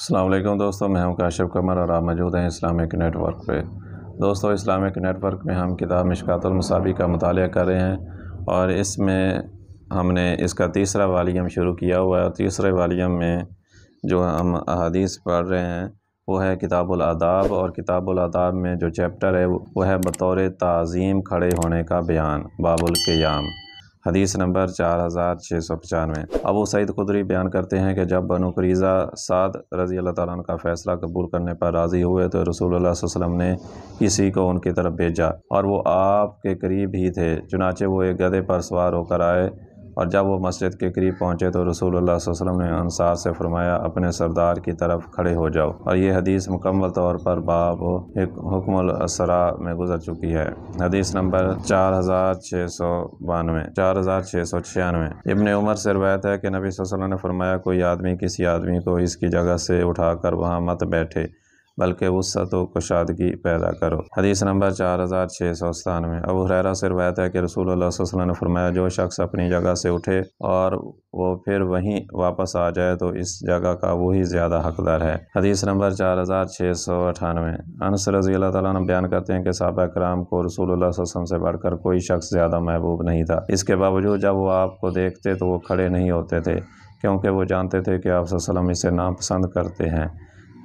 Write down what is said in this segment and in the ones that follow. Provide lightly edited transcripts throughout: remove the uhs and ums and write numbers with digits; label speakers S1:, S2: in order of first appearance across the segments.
S1: السلام علیکم دوستوں، میں ہوں کاشف قمر اور آپ موجود ہیں اسلامک نیٹ ورک پہ۔ دوستوں، اسلامک نیٹ ورک میں ہم کتاب مشکوٰۃ المصابیح کا مطالعہ کر رہے ہیں اور اس میں ہم نے اس کا تیسرا والیوم شروع کیا ہوا ہے، اور تیسرے والیوم میں جو ہم احادیث پڑھ رہے ہیں وہ ہے کتاب الآداب، اور کتاب الآداب میں جو چیپٹر ہے وہ ہے بطور تعظیم کھڑے ہونے کا بیان، باب القیام، حدیث نمبر 4695۔ ابو سعید خدری بیان کرتے ہیں کہ جب بنو قریظہ سعد رضی اللہ تعالیٰ عنہ کا فیصلہ قبول کرنے پر راضی ہوئے تو رسول اللہ صلی اللہ علیہ وسلم نے کسی کو ان کی طرف بھیجا، اور وہ آپ کے قریب ہی تھے، چنانچہ وہ ایک گدھے پر سوار ہو کر آئے، اور جب وہ مسجد کے قریب پہنچے تو رسول اللہ صلی اللہ علیہ وسلم نے انصار سے فرمایا اپنے سردار کی طرف کھڑے ہو جاؤ، اور یہ حدیث مکمل طور پر باب حکم الاسرا میں گزر چکی ہے۔ حدیث نمبر 4696۔ ابن عمر سے روایت ہے کہ نبی صلی اللہ علیہ وسلم نے فرمایا کوئی آدمی کسی آدمی کو اس کی جگہ سے اٹھا کر وہاں مت بیٹھے، بلکہ وسعت و کشادگی پیدا کرو۔ حدیث نمبر 4697۔ ابو ہریرہ سے روایت ہے کہ رسول اللہ صلی اللہ علیہ وسلم نے فرمایا جو شخص اپنی جگہ سے اٹھے اور وہ پھر وہیں واپس آ جائے تو اس جگہ کا وہی زیادہ حقدار ہے۔ حدیث نمبر 4698۔ انس رضی اللہ تعالیٰ عنہ بیان کرتے ہیں کہ صحابہ کرام کو رسول اللہ صلی اللہ علیہ وسلم سے بڑھ کر کوئی شخص زیادہ محبوب نہیں تھا، اس کے باوجود جب وہ آپ کو دیکھتے تو وہ کھڑے نہیں ہوتے تھے، کیونکہ وہ جانتے تھے کہ آپ صلی اللہ علیہ وسلم اسے ناپسند کرتے ہیں۔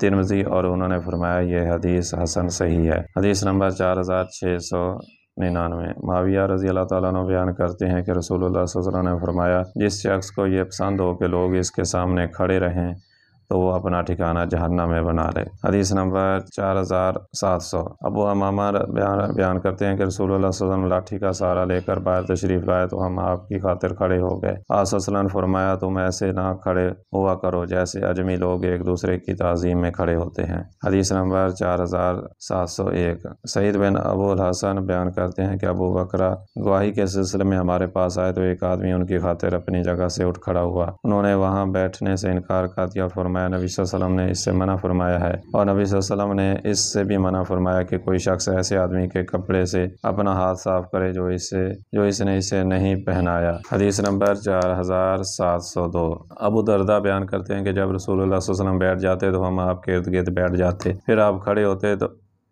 S1: ترمذی، اور انہوں نے فرمایا یہ حدیث حسن صحیح ہے۔ حدیث نمبر 4699۔ معاویہ رضی اللہ تعالیٰ عنہ بیان کرتے ہیں کہ رسول اللہ صلی اللہ علیہ وسلم نے فرمایا جس شخص کو یہ پسند ہو کہ لوگ اس کے سامنے کھڑے رہیں تو وہ اپنا ٹھکانہ جہنم میں بنا لے۔ حدیث نمبر 4700۔ ابو امامہ بیان کرتے ہیں کہ رسول اللہ صلی اللہ علیہ وسلم لاٹھی کا سہارا لے کر باہر تشریف لائے تو ہم آپ کی خاطر کھڑے ہو گئے۔ آپ صلی اللہ علیہ وسلم نے فرمایا تم ایسے نہ کھڑے ہوا کرو جیسے اجمی لوگ ایک دوسرے کی تعظیم میں کھڑے ہوتے ہیں۔ حدیث نمبر 4701۔ سعید بن ابو الحسن بیان کرتے ہیں کہ ابو بکرہ گواہی کے سلسلے میں ہمارے پاس آئے تو ایک آدمی ان کی خاطر اپنی جگہ سے اٹھ کھڑا ہوا، انہوں نے وہاں بیٹھنے سے انکار کر دیا، فرمایا نبی صلی اللہ علیہ وسلم نے اس سے منع فرمایا ہے، اور نبی صلی اللہ علیہ وسلم نے اس سے بھی منع فرمایا کہ کوئی شخص ایسے آدمی کے کپڑے سے اپنا ہاتھ صاف کرے جو اس نے اسے نہیں پہنایا۔ حدیث نمبر 4702۔ ابو درداء بیان کرتے ہیں کہ جب رسول اللہ صلی اللہ علیہ وسلم بیٹھ جاتے تو ہم آپ کے ارد گرد بیٹھ جاتے، پھر آپ کھڑے ہوتے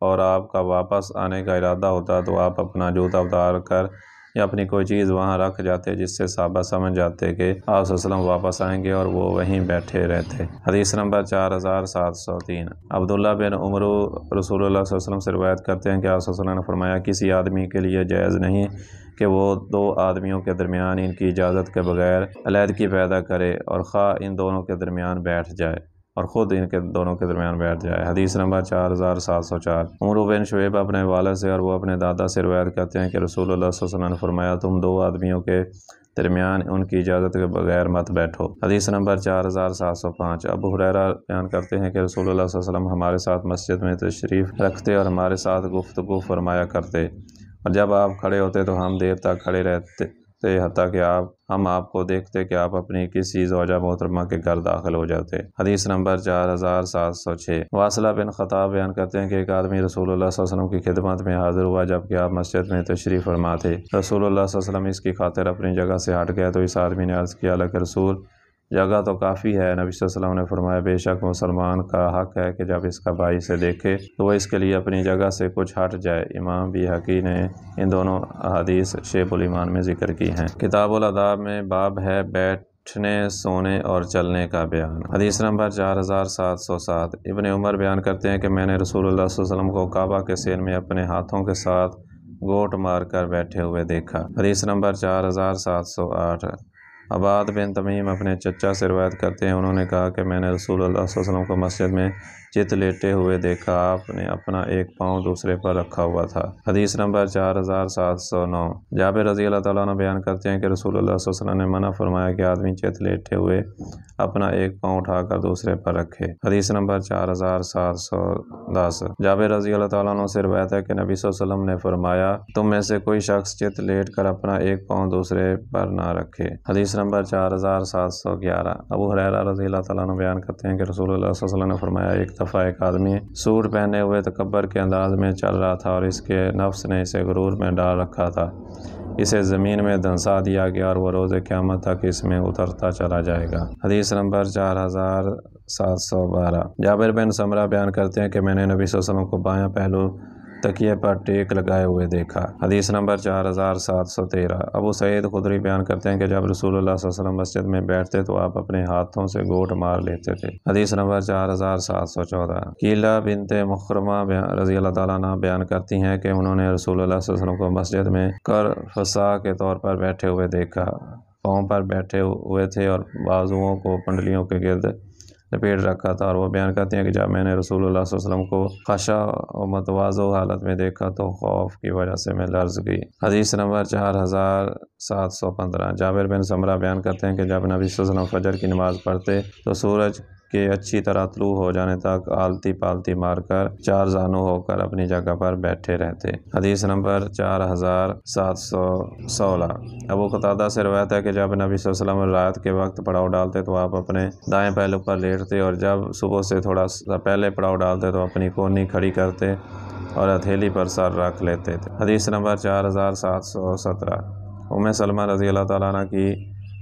S1: اور آپ کا واپس آنے کا ارادہ ہوتا تو آپ اپنا جوتا اتار کر یا اپنی کوئی چیز وہاں رکھ جاتے، جس سے صحابہ سمجھ جاتے کہ آپ صلی اللہ علیہ وسلم واپس آئیں گے، اور وہ وہیں بیٹھے رہتے۔ حدیث نمبر 4703۔ عبداللہ بن عمر رسول اللہ صلی اللہ علیہ وسلم سے روایت کرتے ہیں کہ آپ صلی اللہ علیہ وسلم نے فرمایا کسی آدمی کے لیے جائز نہیں کہ وہ دو آدمیوں کے درمیان ان کی اجازت کے بغیر علیحدگی پیدا کرے، اور خواہ ان دونوں کے درمیان بیٹھ جائے اور خود ان کے دونوں کے درمیان بیٹھ جائے۔ حدیث نمبر 4704۔ عمر بن شعیب اپنے والد سے اور وہ اپنے دادا سے روایت کرتے ہیں کہ رسول اللہ صلی اللہ علیہ وسلم نے فرمایا تم دو آدمیوں کے درمیان ان کی اجازت کے بغیر مت بیٹھو۔ حدیث نمبر 4705۔ ابو ہریرہ بیان کرتے ہیں کہ رسول اللہ صلی اللہ علیہ وسلم ہمارے ساتھ مسجد میں تشریف رکھتے اور ہمارے ساتھ گفتگو فرمایا کرتے، اور جب آپ کھڑے ہوتے تو ہم دیر تک کھڑے رہتے حتیٰ کہ ہم آپ کو دیکھتے کہ آپ اپنی کسی زوجہ محترمہ کے گھر داخل ہو جاتے۔ حدیث نمبر 4706۔ واصلہ بن خطاب بیان کرتے ہیں کہ ایک آدمی رسول اللہ صلی اللہ علیہ وسلم کی خدمت میں حاضر ہوا جبکہ آپ مسجد میں تشریف فرما تھے، رسول اللہ صلی اللہ علیہ وسلم اس کی خاطر اپنی جگہ سے ہٹ گئے تو اس آدمی نے عرض کیا اللہ کے رسول جگہ تو کافی ہے۔ نبی صلی اللہ علیہ وسلم نے فرمایا بے شک مسلمان کا حق ہے کہ جب اس کا بھائی اسے دیکھے تو وہ اس کے لیے اپنی جگہ سے کچھ ہٹ جائے۔ امام بیہقی نے ان دونوں احادیث شعب الایمان میں ذکر کی ہیں۔ کتاب الآداب میں باب ہے بیٹھنے، سونے اور چلنے کا بیان۔ حدیث نمبر 4707۔ ابن عمر بیان کرتے ہیں کہ میں نے رسول اللہ صلی اللہ علیہ وسلم کو کعبہ کے سین میں اپنے ہاتھوں کے ساتھ گوٹ مار کر بیٹھے ہوئے دیکھا۔ حدیث نمبر 4708۔ عباد بن تمیم اپنے چچا سے روایت کرتے ہیں انہوں نے کہا کہ میں نے رسول اللہ صلی اللہ علیہ وسلم کو مسجد میں چت لیٹے ہوئے دیکھا، آپ نے اپنا ایک پاؤں دوسرے پر رکھا ہوا تھا۔ حدیث نمبر 4709۔ جابر رضی اللہ تعالیٰ عنہ بیان کرتے ہیں کہ رسول اللہ صلی اللہ علیہ وسلم نے منع فرمایا کہ آدمی چت لیٹے ہوئے اپنا ایک پاؤں اٹھا کر دوسرے پر رکھے۔ حدیث نمبر 4710۔ جابر رضی اللہ تعالیٰ عنہ سے روایت ہے کہ نبی صلی اللہ علیہ وسلم نے فرمایا تم میں سے کوئی شخص چت لیٹ کر اپنا ایک پاؤں دوسرے پر نہ رکھے۔ حدیث نمبر 4711۔ ابو ہریرہ رضی اللہ تعالیٰ عنہ بیان کرتے ہیں کہ رسول اللہ صلی اللہ علیہ وسلم نے فرمایا ایک دفعہ ایک آدمی سوٹ پہنے ہوئے تکبر کے انداز میں چل رہا تھا اور اس کے نفس نے اسے غرور میں ڈال رکھا تھا، اسے زمین میں دھنسا دیا گیا اور وہ روز قیامت تک اس میں اترتا چلا جائے گا۔ حدیث نمبر 4712۔ جابر بن سمرہ بیان کرتے ہیں کہ میں نے نبی صلی اللہ علیہ وسلم کو بایاں پہلو تکیے پر ٹیک لگائے ہوئے دیکھا۔ حدیث نمبر 4713۔ ابو سعید خدری بیان کرتے ہیں کہ جب رسول اللہ صلی اللہ علیہ وسلم مسجد میں بیٹھتے تو آپ اپنے ہاتھوں سے گھونٹ مار لیتے تھے۔ حدیث نمبر 4714۔ قیلہ بنت مخرمہ رضی اللہ تعالیٰ عنہ بیان کرتی ہیں کہ انہوں نے رسول اللہ صلی اللہ علیہ وسلم کو مسجد میں کرفسا کے طور پر بیٹھے ہوئے دیکھا۔ پاؤں پر بیٹھے ہوئے تھے اور بازوؤں کو پنڈلیوں کے گرد لپیٹ رکھا تھا، اور وہ بیان کرتے ہیں کہ جب میں نے رسول اللہ صلی اللہ علیہ وسلم کو خشع و متواضع حالت میں دیکھا تو خوف کی وجہ سے میں لرز گئی۔ حدیث نمبر 4715۔ جابر بن سمرہ بیان کرتے ہیں کہ جب نبی صلی اللہ علیہ وسلم فجر کی نماز پڑھتے تو سورج کے اچھی طرح طلوع ہو جانے تک آلتی پالتی مار کر چار زانو ہو کر اپنی جگہ پر بیٹھے رہتے۔ حدیث نمبر 4716۔ ابو قتادہ سے روایت ہے کہ جب نبی صلی اللہ علیہ وسلم رات کے وقت پڑاؤ ڈالتے تو آپ اپنے دائیں پہلو پر لیٹتے، اور جب صبح سے تھوڑا سا پہلے پڑاؤ ڈالتے تو اپنی کونی کھڑی کرتے اور ہتھیلی پر سر رکھ لیتے تھے۔ حدیث نمبر 4717۔ ام سلمہ رضی اللہ تعالیٰ عنہ کی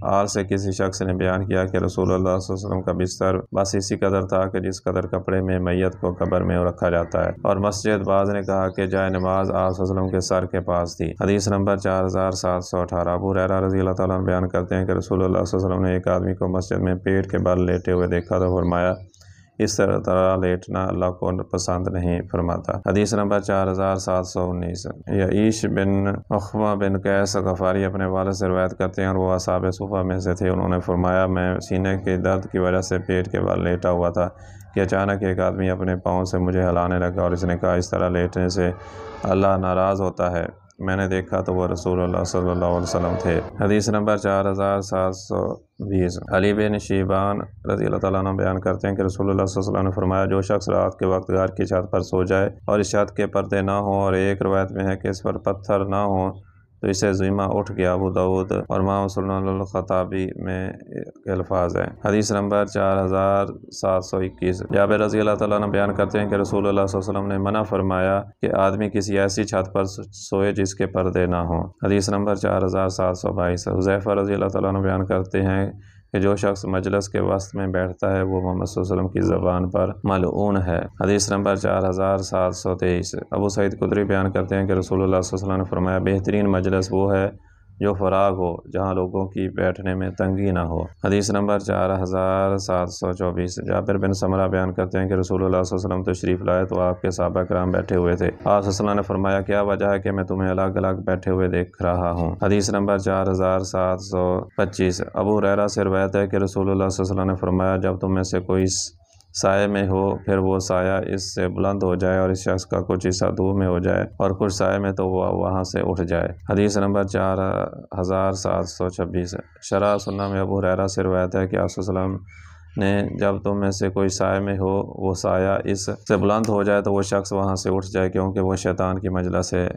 S1: آل سے کسی شخص نے بیان کیا کہ رسول اللہ صلی اللہ علیہ وسلم کا بستر بس اسی قدر تھا کہ جس قدر کپڑے میں میت کو قبر میں رکھا جاتا ہے، اور مسجد باز نے کہا کہ جائے نماز آپ صلی اللہ علیہ وسلم کے سر کے پاس تھی۔ حدیث نمبر 4718۔ ابو ہریرہ رضی اللہ تعالیٰ عنہ بیان کرتے ہیں کہ رسول اللہ صلی اللہ علیہ وسلم نے ایک آدمی کو مسجد میں پیٹ کے بل لیٹے ہوئے دیکھا تو فرمایا اس طرح لیٹنا اللہ کو پسند نہیں فرماتا۔ حدیث نمبر 4719۔ یعیش بن عقبہ بن قیس غفاری اپنے والد سے روایت کرتے ہیں اور وہ اصحاب صفہ میں سے تھے، انہوں نے فرمایا میں سینے کے درد کی وجہ سے پیٹ کے بل لیٹا ہوا تھا کہ اچانک ایک آدمی اپنے پاؤں سے مجھے ہلانے لگا اور اس نے کہا اس طرح لیٹنے سے اللہ ناراض ہوتا ہے۔ میں نے دیکھا تو وہ رسول اللہ صلی اللہ علیہ وسلم تھے۔ حدیث نمبر 4720۔ علی بن شیبان رضی اللہ تعالیٰ عنہ بیان کرتے ہیں کہ رسول اللہ صلی اللہ علیہ وسلم نے فرمایا جو شخص رات کے وقت گھر کی چھت پر سو جائے اور اس چھت کے پردے نہ ہوں، اور ایک روایت میں ہے کہ اس پر پتھر نہ ہوں، تو اسے ذمہ اٹھ گیا۔ ابو داؤد اور امام سنن الخطابی میں الفاظ ہیں۔ حدیث نمبر 4721۔ جابر رضی اللہ تعالیٰ عنہ بیان کرتے ہیں کہ رسول اللہ صلی اللہ علیہ وسلم نے منع فرمایا کہ آدمی کسی ایسی چھت پر سوئے جس کے پردے نہ ہوں۔ حدیث نمبر 4722۔ حذیفہ رضی اللہ تعالیٰ عنہ بیان کرتے ہیں کہ جو شخص مجلس کے وسط میں بیٹھتا ہے وہ محمد صلی اللہ علیہ وسلم کی زبان پر ملعون ہے۔ حدیث نمبر 4723۔ ابو سعید خدری بیان کرتے ہیں کہ رسول اللہ صلی اللہ علیہ وسلم نے فرمایا بہترین مجلس وہ ہے جو فراغ ہو، جہاں لوگوں کی بیٹھنے میں تنگی نہ ہو۔ حدیث نمبر 4724۔ جابر بن سمرہ بیان کرتے ہیں کہ رسول اللہ صلی اللہ علیہ وسلم تشریف لائے تو آپ کے صحابہ کرام بیٹھے ہوئے تھے۔ آپ صلی اللہ علیہ وسلم نے فرمایا کیا وجہ ہے کہ میں تمہیں الگ الگ بیٹھے ہوئے دیکھ رہا ہوں۔ حدیث نمبر 4725۔ ابو ہریرہ سے روایت ہے کہ رسول اللہ صلی اللہ علیہ وسلم نے فرمایا جب تم میں سے کوئی سائے میں ہو پھر وہ سایہ اس سے بلند ہو جائے اور اس شخص کا کچھ حصہ دور میں ہو جائے اور کچھ سائے میں تو وہ وہاں سے اٹھ جائے۔ حدیث نمبر 4726۔ شرح سنہ میں ابو ہریرہ سے روایت ہے کہ آپ صلی اللہ علیہ وسلم نے جب تم میں سے کوئی سائے میں ہو وہ سایہ اس سے بلند ہو جائے تو وہ شخص وہاں سے اٹھ جائے کیونکہ وہ شیطان کی مجلس ہے۔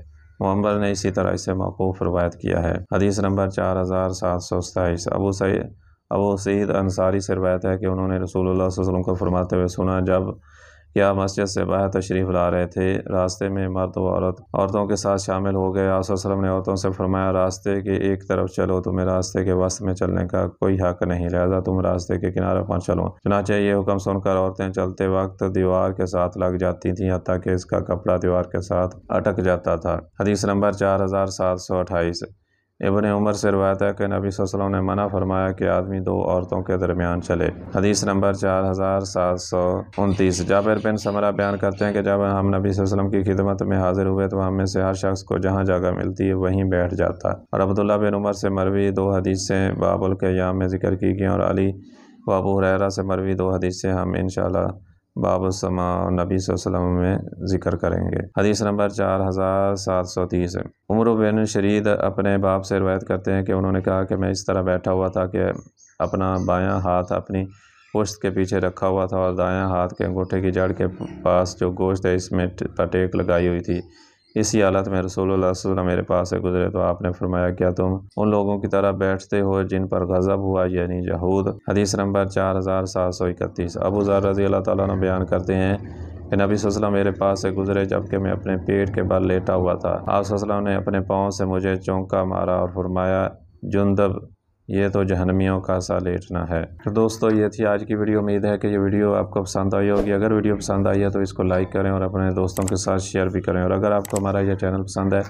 S1: معمر نے اسی طرح اسے موقوف روایت کیا ہے۔ حدیث نمبر 4727۔ ابو سعید انصاری سے روایت ہے کہ انہوں نے رسول اللہ صلی اللہ علیہ وسلم کو فرماتے ہوئے سنا جب کہ آپ مسجد سے باہر تشریف لا رہے تھے، راستے میں مرد و عورتوں کے ساتھ شامل ہو گئے۔ آپ صلی اللہ علیہ وسلم نے عورتوں سے فرمایا راستے کے ایک طرف چلو، تمہیں راستے کے وسط میں چلنے کا کوئی حق نہیں، لہذا تم راستے کے کنارے پر چلو۔ چنانچہ یہ حکم سن کر عورتیں چلتے وقت دیوار کے ساتھ لگ جاتی تھیں حتیٰ کہ اس کا کپڑا دیوار کے ساتھ اٹک جاتا تھا۔ حدیث نمبر 4728۔ ابن عمر سے روایت ہے کہ نبی صلی اللہ علیہ وسلم نے منع فرمایا کہ آدمی دو عورتوں کے درمیان چلے۔ حدیث نمبر 4729۔ جابر بن سمرہ بیان کرتے ہیں کہ جب ہم نبی صلی اللہ علیہ وسلم کی خدمت میں حاضر ہوئے تو ہم میں سے ہر شخص کو جہاں جگہ ملتی ہے وہیں بیٹھ جاتا، اور عبداللہ بن عمر سے مروی دو حدیثیں باب القیام میں ذکر کی گئیں اور علی و ابو ہریرہ سے مروی دو حدیثیں ہم انشاءاللہ باب السماع نبی صلی اللہ علیہ وسلم میں ذکر کریں گے۔ حدیث نمبر 4730۔ عمر بن شرید اپنے باپ سے روایت کرتے ہیں کہ انہوں نے کہا کہ میں اس طرح بیٹھا ہوا تھا کہ اپنا بایاں ہاتھ اپنی پشت کے پیچھے رکھا ہوا تھا اور دایاں ہاتھ کے انگوٹھے کی جڑ کے پاس جو گوشت ہے اس میں ٹیک لگائی ہوئی تھی۔ اسی حالت میں رسول اللہ صلی اللہ علیہ وسلم میرے پاس سے گزرے تو آپ نے فرمایا کیا تم ان لوگوں کی طرح بیٹھتے ہو جن پر غضب ہوا یعنی یہود۔ حدیث نمبر 4731۔ ابو ذر رضی اللہ تعالیٰ عنہ بیان کرتے ہیں کہ نبی صلی اللہ علیہ وسلم میرے پاس سے گزرے جبکہ میں اپنے پیٹ کے بل لیٹا ہوا تھا۔ آپ صلی اللہ علیہ وسلم نے اپنے پاؤں سے مجھے چونکا مارا اور فرمایا جندب یہ تو جہنمیوں کا سا لیٹنا ہے۔ تو دوستو یہ تھی آج کی ویڈیو۔ امید ہے کہ یہ ویڈیو آپ کو پسند آئی ہوگی۔ اگر ویڈیو پسند آئی ہے تو اس کو لائک کریں اور اپنے دوستوں کے ساتھ شیئر بھی کریں، اور اگر آپ کو ہمارا یہ چینل پسند ہے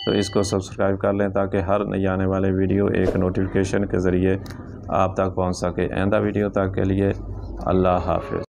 S1: تو اس کو سبسکرائب کر لیں تاکہ ہر نئی آنے والے ویڈیو ایک نوٹیفیکیشن کے ذریعے آپ تک پہنچ سکے۔ آئندہ ویڈیو تک کے لیے اللہ حافظ۔